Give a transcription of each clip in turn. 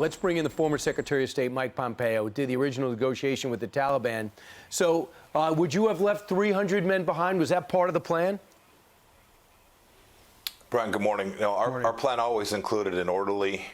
Let's bring in the former Secretary of State, Mike Pompeo, who did the original negotiation with the Taliban. So would you have left 300 men behind? Was that part of the plan? Brian, good morning. Our plan always included an orderly,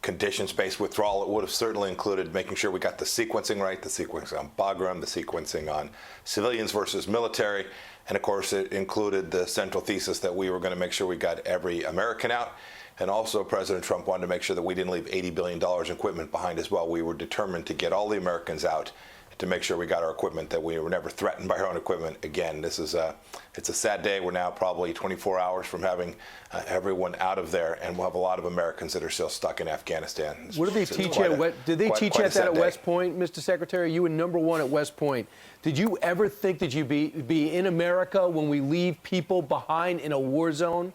conditions-based withdrawal. It would have certainly included making sure we got the sequencing right, the sequencing on Bagram, the sequencing on civilians versus military. And of course, it included the central thesis that we were going to make sure we got every American out. And also, President Trump wanted to make sure that we didn't leave $80 billion in equipment behind as well. We were determined to get all the Americans out to make sure we got our equipment, that we were never threatened by our own equipment again. This is it's a sad day. We're now probably 24 hours from having everyone out of there, and we'll have a lot of Americans that are still stuck in Afghanistan. What did they teach you? Did they teach you that at West Point, Mr. Secretary? You were #1 at West Point. Did you ever think that you'd be in America when we leave people behind in a war zone?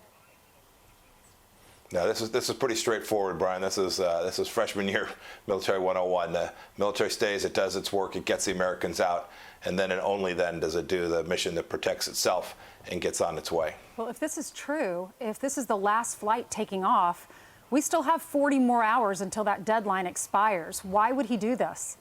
No, this is pretty straightforward, Brian. This is freshman year military 101. The military stays, it does its work, it gets the Americans out, and then and only then does it do the mission that protects itself and gets on its way. Well, if this is true, if this is the last flight taking off, we still have 40 more hours until that deadline expires. Why would he do this?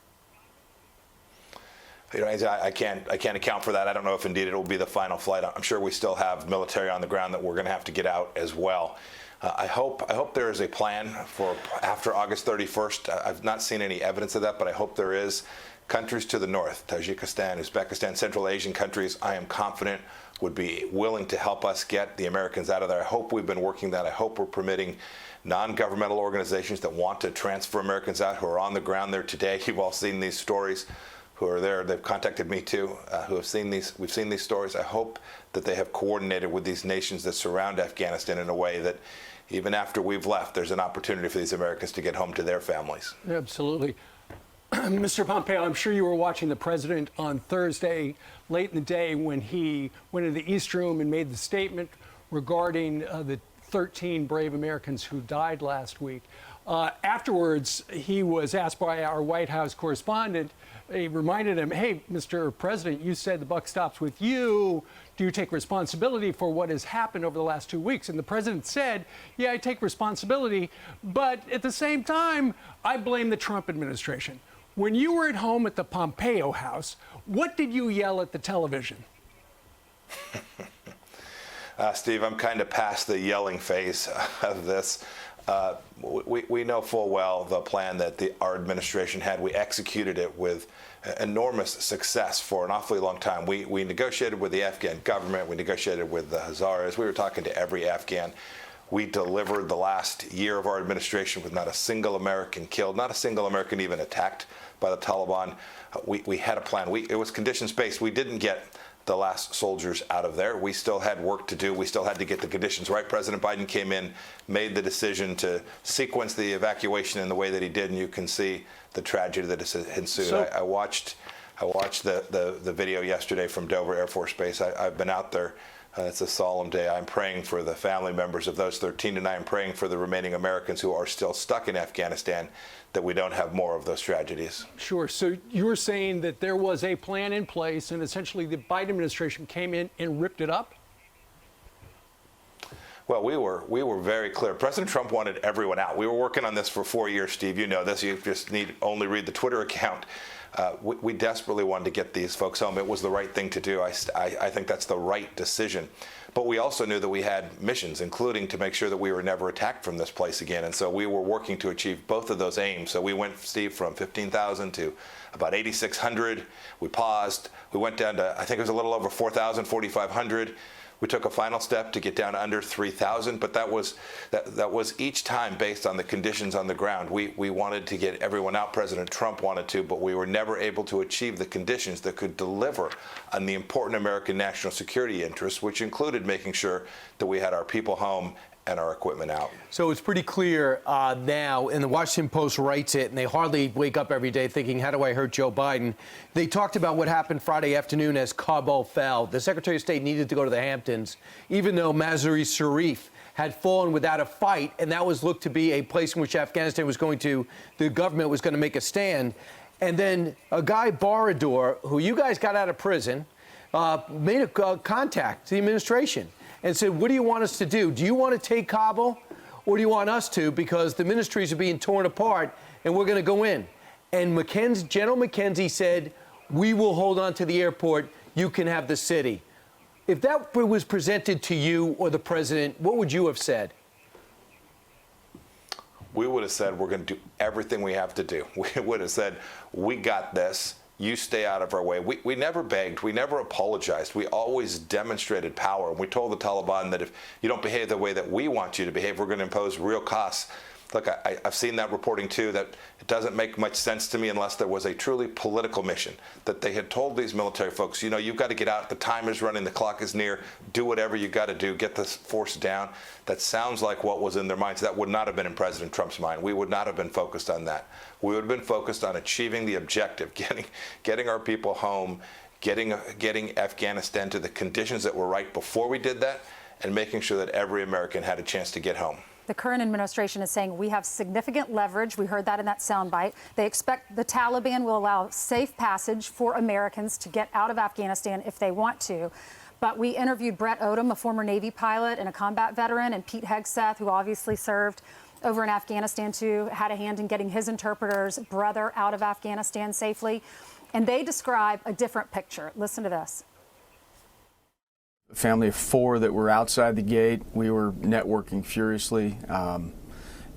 You know, I can't account for that. I don't know if indeed it will be the final flight. I'm sure we still have military on the ground that we're going to have to get out as well. I hope there is a plan for after August 31st. I've not seen any evidence of that, but I hope there is. Countries to the north, Tajikistan, Uzbekistan, Central Asian countries, I am confident would be willing to help us get the Americans out of there. I hope we've been working that. I hope we're permitting non-governmental organizations that want to transfer Americans out, who are on the ground there today. You've all seen these stories, who are there. They've contacted me too, who have seen these. We've seen these stories. I hope that they have coordinated with these nations that surround Afghanistan in a way that even after we've left, there's an opportunity for these Americans to get home to their families. Absolutely. Mr. Pompeo, I'm sure you were watching the president on Thursday, late in the day, when he went into the East Room and made the statement regarding the 13 brave Americans who died last week. Afterwards, he was asked by our White House correspondent. He reminded him, hey, Mr. President, you said the buck stops with you. Do you take responsibility for what has happened over the last 2 weeks? And the president said, yeah, I take responsibility, but at the same time, I blame the Trump administration. When you were at home at the Pompeo house, what did you yell at the television? Steve, I'm kind of past the yelling phase of this. We know full well the plan that our administration had. We executed it with enormous success for an awfully long time. We negotiated with the Afghan government. We negotiated with the Hazaras. We were talking to every Afghan. We delivered the last year of our administration with not a single American killed, not a single American even attacked by the Taliban. We had a plan. It was conditions-based. We didn't get the last soldiers out of there. We still had work to do. We still had to get the conditions right. President Biden came in, made the decision to sequence the evacuation in the way that he did, and you can see the tragedy that has ensued. So, I watched the video yesterday from Dover Air Force Base. I've been out there. It's a solemn day. I'm praying for the family members of those 13, and I'm praying for the remaining Americans who are still stuck in Afghanistan, that we don't have more of those tragedies. Sure. So you're saying that there was a plan in place, and essentially the Biden administration came in and ripped it up? Well, we were very clear. President Trump wanted everyone out. We were working on this for 4 years, Steve. You know this. You just need only read the Twitter account. We desperately wanted to get these folks home. It was the right thing to do. I think that's the right decision. But we also knew that we had missions, including to make sure that we were never attacked from this place again. And so we were working to achieve both of those aims. So we went, Steve, from 15,000 to about 8,600. We paused. We went down to, I think it was a little over 4,000, 4,500. We took a final step to get down under 3,000, but that was each time based on the conditions on the ground. We wanted to get everyone out. President Trump wanted to, but we were never able to achieve the conditions that could deliver on the important American national security interests, which included making sure that we had our people home and our equipment out. So it's pretty clear now, and the Washington Post writes it, and they hardly wake up every day thinking, how do I hurt Joe Biden? They talked about what happened Friday afternoon as Kabul fell. The Secretary of State needed to go to the Hamptons, even though Mazar-e-Sharif had fallen without a fight, and that was looked to be a place in which Afghanistan was going to, the government was going to make a stand. And then a guy, Barador, who you guys got out of prison, made a contact to the administration and said, what do you want us to do? Do you want to take Kabul, or do you want us to? Because the ministries are being torn apart, and we're going to go in. And General McKenzie said, we will hold on to the airport. You can have the city. If that was presented to you or the president, what would you have said? We would have said, we're going to do everything we have to do. We would have said, we got this. You stay out of our way. We never begged. We never apologized. We always demonstrated power. And we told the Taliban that if you don't behave the way that we want you to behave, we're going to impose real costs. Look, I've seen that reporting, too, that it doesn't make much sense to me unless there was a truly political mission, that they had told these military folks, you know, you've got to get out. The time is running. The clock is near. Do whatever you got to do. Get this force down. That sounds like what was in their minds. That would not have been in President Trump's mind. We would not have been focused on that. We would have been focused on achieving the objective, getting our people home, getting Afghanistan to the conditions that were right before we did that, and making sure that every American had a chance to get home. The current administration is saying we have significant leverage. We heard that in that soundbite. They expect the Taliban will allow safe passage for Americans to get out of Afghanistan if they want to. But we interviewed Brett Odom, a former Navy pilot and a combat veteran, and Pete Hegseth, who obviously served over in Afghanistan too, had a hand in getting his interpreter's brother out of Afghanistan safely. And they describe a different picture. Listen to this. A family of 4 that were outside the gate. We were networking furiously.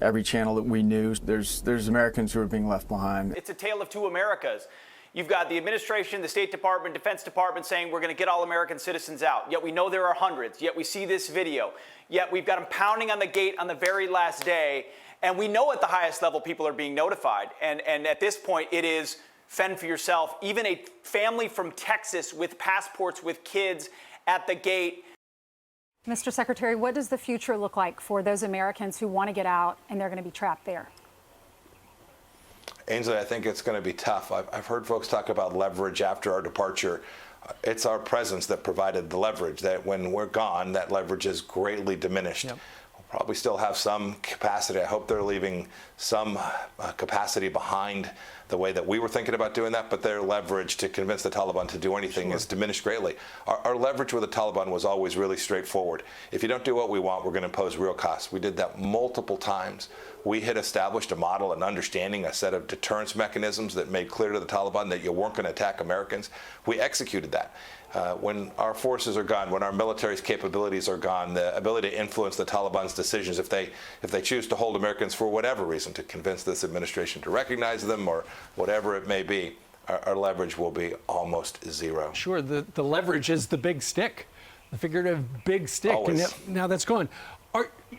Every channel that we knew, there's Americans who are being left behind. It's a tale of two Americas. You've got the administration, the State Department, Defense Department saying we're going to get all American citizens out. Yet we know there are hundreds. Yet we see this video. Yet we've got them pounding on the gate on the very last day. And we know at the highest level people are being notified. And at this point, it is fend for yourself. Even a family from Texas with passports with kids at the gate. Mr. Secretary, what does the future look like for those Americans who want to get out and they're going to be trapped there? Ainsley, I think it's going to be tough. I've heard folks talk about leverage after our departure. It's our presence that provided the leverage, that when we're gone, that leverage is greatly diminished. Yep. We'll probably still have some capacity. I hope they're leaving some capacity behind the way that we were thinking about doing that, but their leverage to convince the Taliban to do anything is diminished greatly. Our leverage with the Taliban was always really straightforward. If you don't do what we want, we're going to impose real costs. We did that multiple times. We had established a model, an understanding, a set of deterrence mechanisms that made clear to the Taliban that you weren't going to attack Americans. We executed that. When our forces are gone, when our military's capabilities are gone, the ability to influence the Taliban's decisions, if they choose to hold Americans for whatever reason, to convince this administration to recognize them or whatever it may be, our leverage will be almost zero. Sure, the leverage is the big stick, the figurative big stick. Always. And now that's gone.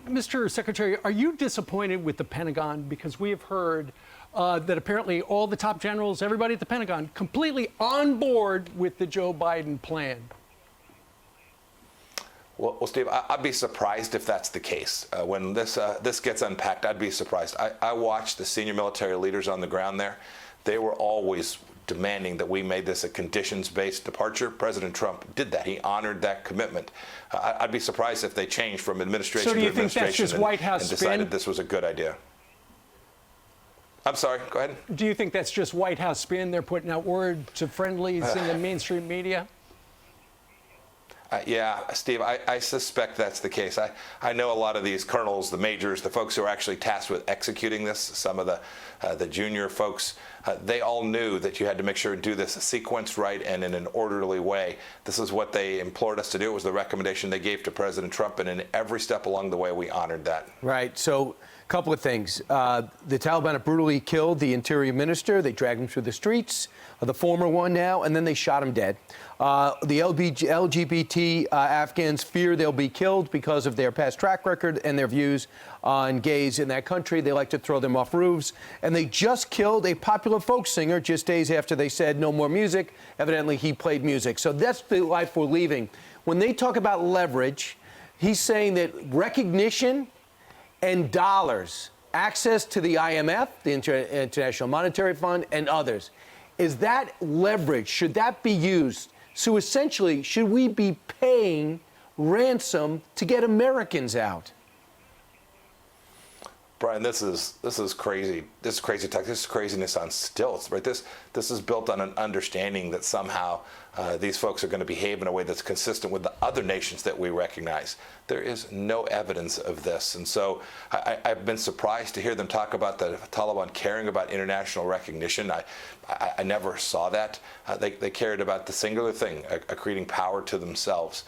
Mr. Secretary, are you disappointed with the Pentagon? Because we have heard that apparently all the top generals, everybody at the Pentagon, completely on board with the Joe Biden plan. Well, Steve, I'd be surprised if that's the case. When this gets unpacked, I'd be surprised. I watched the senior military leaders on the ground there. They were always demanding that we made this a conditions-based departure. President Trump did that. He honored that commitment. I'd be surprised if they changed from administration to administration So do you think that's just White House and decided spin? this was a good idea. I'm sorry, go ahead. Do you think that's just White House spin? They're putting out word to friendlies in the mainstream media? Yeah, Steve, I suspect that's the case. I know a lot of these colonels, the majors, the folks who are actually tasked with executing this, some of the junior folks, they all knew that you had to make sure to do this sequenced right and in an orderly way. This is what they implored us to do. It was the recommendation they gave to President Trump, and in every step along the way, we honored that. Right. So a couple of things. The Taliban have brutally killed the interior minister. They dragged him through the streets, the former one now, and then they shot him dead. The LGBT Afghans fear they'll be killed because of their past track record and their views on gays in that country. They like to throw them off roofs. And they just killed a popular folk singer just days after they said no more music. Evidently, he played music. So that's the life we're leaving. When they talk about leverage, he's saying that recognition and dollars, access to the IMF, the International Monetary Fund, and others. Is that leverage? Should that be used? So essentially, should we be paying ransom to get Americans out? Brian, this is crazy. This is crazy talk. This is craziness on stilts, right? This is built on an understanding that somehow these folks are going to behave in a way that's consistent with the other nations that we recognize. There is no evidence of this, and so I've been surprised to hear them talk about the Taliban caring about international recognition. I never saw that. They cared about the singular thing, accreting power to themselves.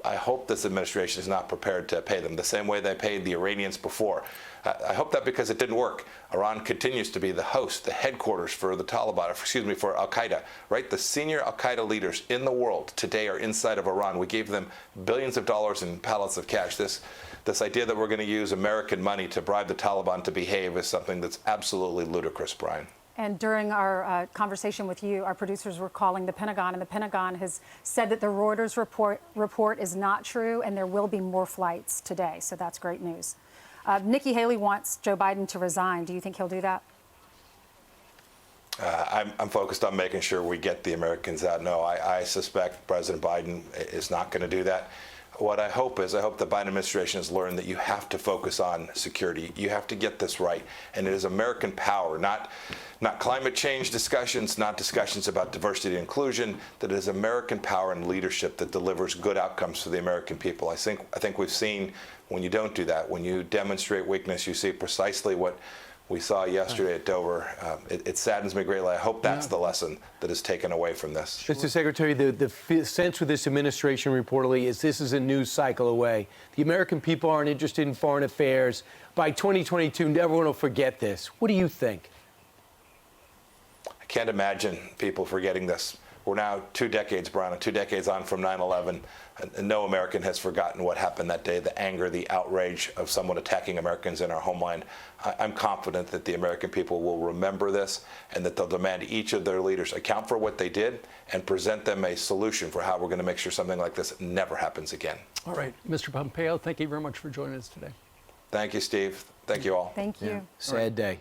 I hope this administration is not prepared to pay them the same way they paid the Iranians before. I hope that because it didn't work. Iran continues to be the host, the headquarters for the Taliban, for Al-Qaeda, right? The senior Al-Qaeda leaders in the world today are inside of Iran. We gave them billions of dollars in pallets of cash. This idea that we're going to use American money to bribe the Taliban to behave is something that's absolutely ludicrous, Brian. And during our conversation with you, our producers were calling the Pentagon, and the Pentagon has said that the Reuters report is not true, and there will be more flights today. So that's great news. Nikki Haley wants Joe Biden to resign. Do you think he'll do that? I'm focused on making sure we get the Americans out. No, I suspect President Biden is not going to do that. What I hope is, the Biden administration has learned that you have to focus on security. You have to get this right. And it is American power, not climate change discussions, not discussions about diversity and inclusion, that it is American power and leadership that delivers good outcomes for the American people. I think we've seen when you don't do that, when you demonstrate weakness, you see precisely what we saw yesterday at Dover. It saddens me greatly. I hope that's the lesson that is taken away from this. Mr. Secretary, the sense with this administration reportedly is this is a news cycle away. The American people aren't interested in foreign affairs. By 2022, everyone will forget this. What do you think? I can't imagine people forgetting this. We're now 2 decades, Brian, 2 decades on from 9/11. And no American has forgotten what happened that day, the anger, the outrage of someone attacking Americans in our homeland. I'm confident that the American people will remember this and that they'll demand each of their leaders account for what they did and present them a solution for how we're going to make sure something like this never happens again. All right, Mr. Pompeo, thank you very much for joining us today. Thank you, Steve. Thank you all. Thank you. Sad day.